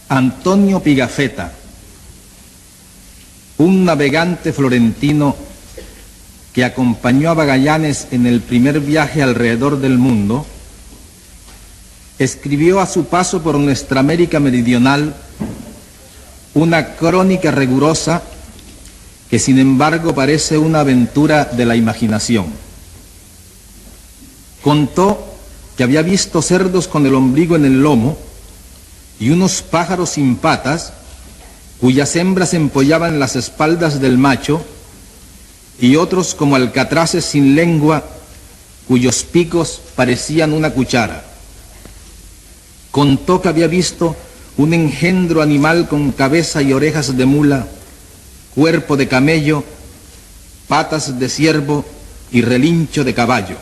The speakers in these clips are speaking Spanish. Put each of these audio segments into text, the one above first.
Antonio Pigafetta, un navegante florentino que acompañó a Magallanes en el primer viaje alrededor del mundo, escribió a su paso por nuestra América meridional una crónica rigurosa que sin embargo parece una aventura de la imaginación. Contó que había visto cerdos con el ombligo en el lomo y unos pájaros sin patas cuyas hembras empollaban las espaldas del macho, y otros como alcatraces sin lengua cuyos picos parecían una cuchara. Contó que había visto un engendro animal con cabeza y orejas de mula, cuerpo de camello, patas de ciervo y relincho de caballo.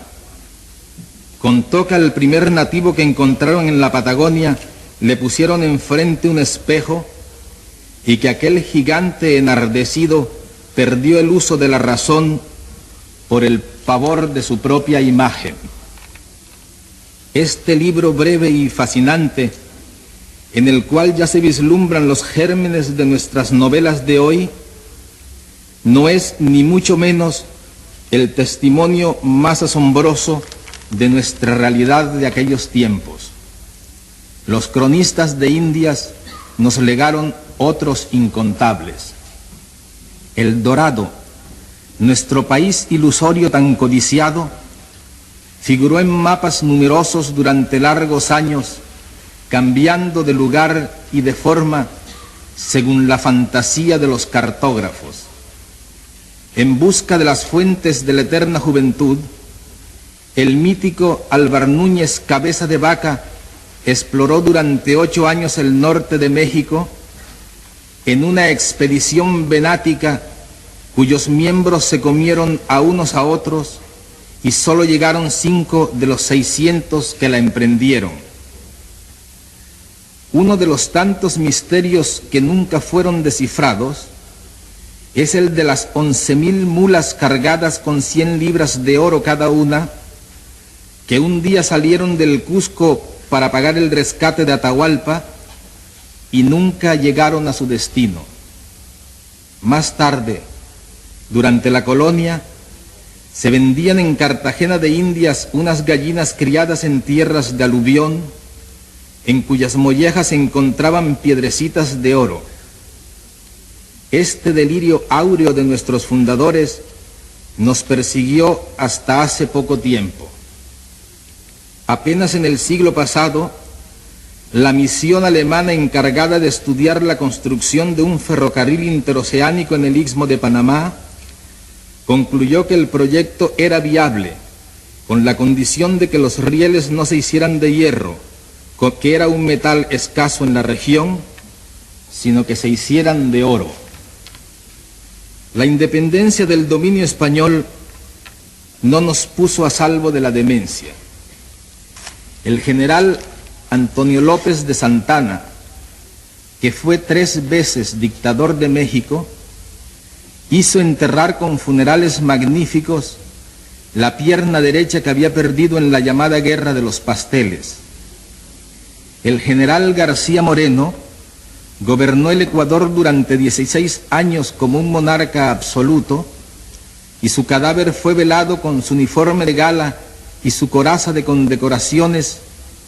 Contó que al primer nativo que encontraron en la Patagonia le pusieron enfrente un espejo y que aquel gigante enardecido perdió el uso de la razón por el pavor de su propia imagen. Este libro breve y fascinante, en el cual ya se vislumbran los gérmenes de nuestras novelas de hoy, no es ni mucho menos el testimonio más asombroso de nuestra realidad de aquellos tiempos. Los cronistas de Indias nos legaron otros incontables. El Dorado, nuestro país ilusorio tan codiciado, figuró en mapas numerosos durante largos años, cambiando de lugar y de forma según la fantasía de los cartógrafos. En busca de las fuentes de la eterna juventud, el mítico Álvar Núñez Cabeza de Vaca exploró durante 8 años el norte de México en una expedición venática cuyos miembros se comieron a unos a otros y solo llegaron 5 de los 600 que la emprendieron. Uno de los tantos misterios que nunca fueron descifrados es el de las 11,000 mulas cargadas con 100 libras de oro cada una, que un día salieron del Cusco para pagar el rescate de Atahualpa y nunca llegaron a su destino. Más tarde, durante la colonia, se vendían en Cartagena de Indias unas gallinas criadas en tierras de aluvión, en cuyas mollejas se encontraban piedrecitas de oro. Este delirio áureo de nuestros fundadores nos persiguió hasta hace poco tiempo. Apenas en el siglo pasado, la misión alemana encargada de estudiar la construcción de un ferrocarril interoceánico en el Istmo de Panamá concluyó que el proyecto era viable, con la condición de que los rieles no se hicieran de hierro, que era un metal escaso en la región, sino que se hicieran de oro. La independencia del dominio español no nos puso a salvo de la demencia. El general Antonio López de Santana, que fue 3 veces dictador de México, hizo enterrar con funerales magníficos la pierna derecha que había perdido en la llamada Guerra de los Pasteles. El general García Moreno gobernó el Ecuador durante 16 años como un monarca absoluto y su cadáver fue velado con su uniforme de gala y su coraza de condecoraciones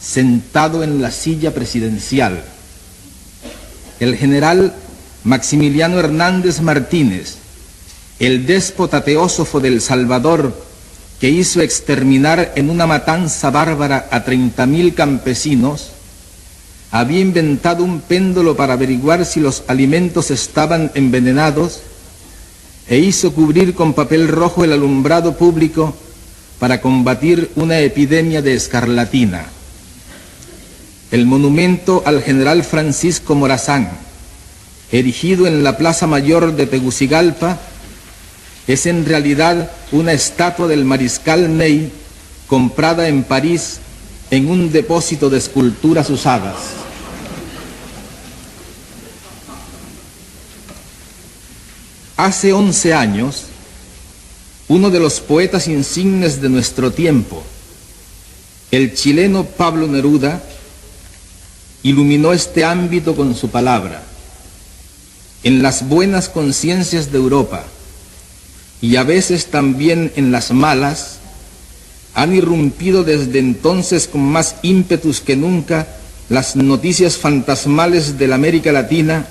sentado en la silla presidencial. El general Maximiliano Hernández Martínez, el déspota teósofo del Salvador, que hizo exterminar en una matanza bárbara a 30,000 campesinos, había inventado un péndulo para averiguar si los alimentos estaban envenenados e hizo cubrir con papel rojo el alumbrado público para combatir una epidemia de escarlatina. El monumento al general Francisco Morazán, erigido en la Plaza Mayor de Tegucigalpa, es en realidad una estatua del mariscal Ney comprada en París en un depósito de esculturas usadas. Hace 11 años, uno de los poetas insignes de nuestro tiempo, el chileno Pablo Neruda, iluminó este ámbito con su palabra. En las buenas conciencias de Europa, y a veces también en las malas, han irrumpido desde entonces con más ímpetus que nunca las noticias fantasmales de la América Latina,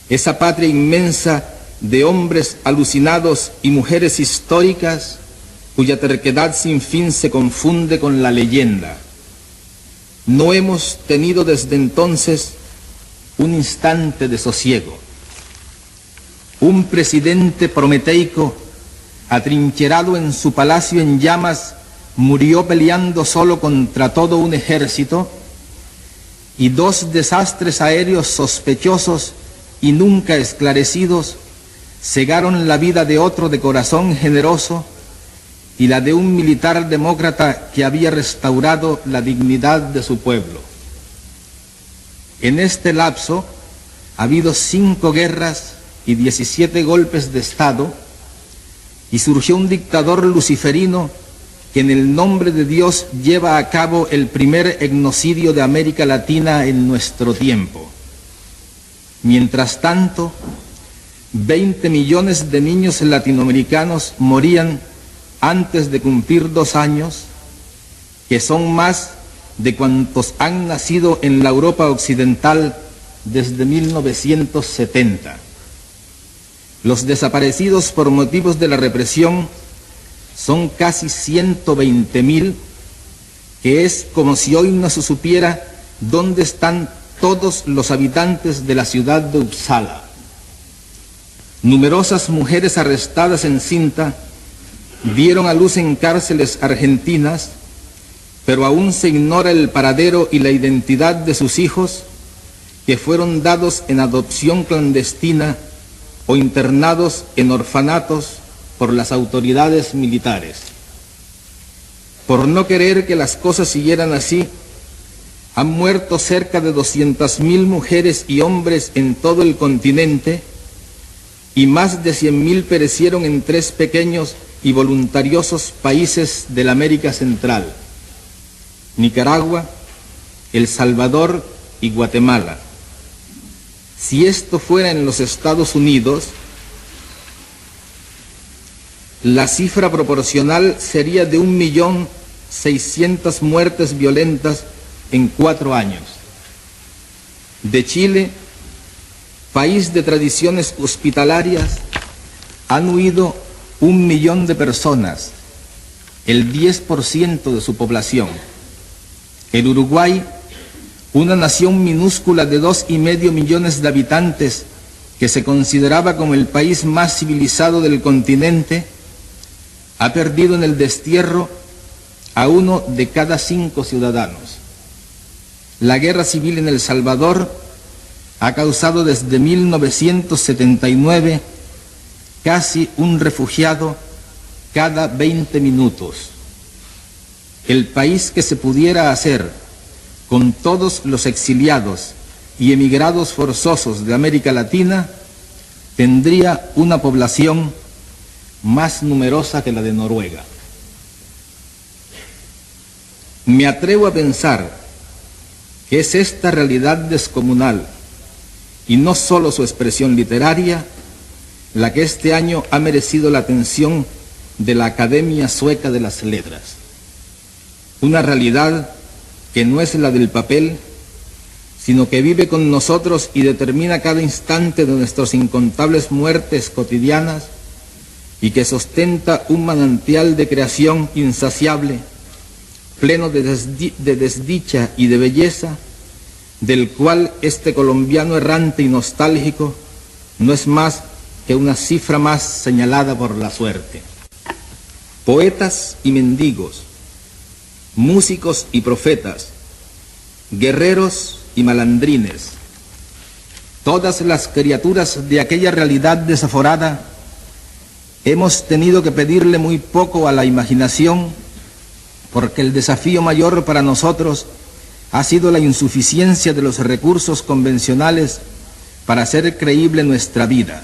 esa patria inmensa de hombres alucinados y mujeres históricas cuya terquedad sin fin se confunde con la leyenda. No hemos tenido desde entonces un instante de sosiego. Un presidente prometeico, atrincherado en su palacio en llamas, murió peleando solo contra todo un ejército, y 2 desastres aéreos sospechosos y nunca esclarecidos cegaron la vida de otro de corazón generoso y la de un militar demócrata que había restaurado la dignidad de su pueblo. En este lapso ha habido 5 guerras y 17 golpes de Estado, y surgió un dictador luciferino que en el nombre de Dios lleva a cabo el primer etnocidio de América Latina en nuestro tiempo. Mientras tanto, 20 millones de niños latinoamericanos morían antes de cumplir 2 años, que son más de cuantos han nacido en la Europa occidental desde 1970. Los desaparecidos por motivos de la represión son casi 120.000, que es como si hoy no se supiera dónde están todos los habitantes de la ciudad de Uppsala. Numerosas mujeres arrestadas en cinta dieron a luz en cárceles argentinas, pero aún se ignora el paradero y la identidad de sus hijos, que fueron dados en adopción clandestina o internados en orfanatos por las autoridades militares. Por no querer que las cosas siguieran así, han muerto cerca de 200.000 mujeres y hombres en todo el continente, y más de 100.000 perecieron en 3 pequeños y voluntariosos países de la América Central: Nicaragua, El Salvador y Guatemala. Si esto fuera en los Estados Unidos, la cifra proporcional sería de 1.600.000 muertes violentas en 4 años. De Chile, país de tradiciones hospitalarias, han huido 1 millón de personas, el 10% de su población. El Uruguay, una nación minúscula de 2,5 millones de habitantes, que se consideraba como el país más civilizado del continente, ha perdido en el destierro a 1 de cada 5 ciudadanos. La guerra civil en El Salvador ha causado desde 1979 casi un refugiado cada 20 minutos. El país que se pudiera hacer con todos los exiliados y emigrados forzosos de América Latina tendría una población más numerosa que la de Noruega. Me atrevo a pensar que es esta realidad descomunal, y no solo su expresión literaria, la que este año ha merecido la atención de la Academia Sueca de las Letras. Una realidad que no es la del papel, sino que vive con nosotros y determina cada instante de nuestras incontables muertes cotidianas, y que sostenta un manantial de creación insaciable, pleno de desdicha y de belleza, del cual este colombiano errante y nostálgico no es más que una cifra más señalada por la suerte. Poetas y mendigos, músicos y profetas, guerreros y malandrines, todas las criaturas de aquella realidad desaforada, hemos tenido que pedirle muy poco a la imaginación, porque el desafío mayor para nosotros ha sido la insuficiencia de los recursos convencionales para hacer creíble nuestra vida.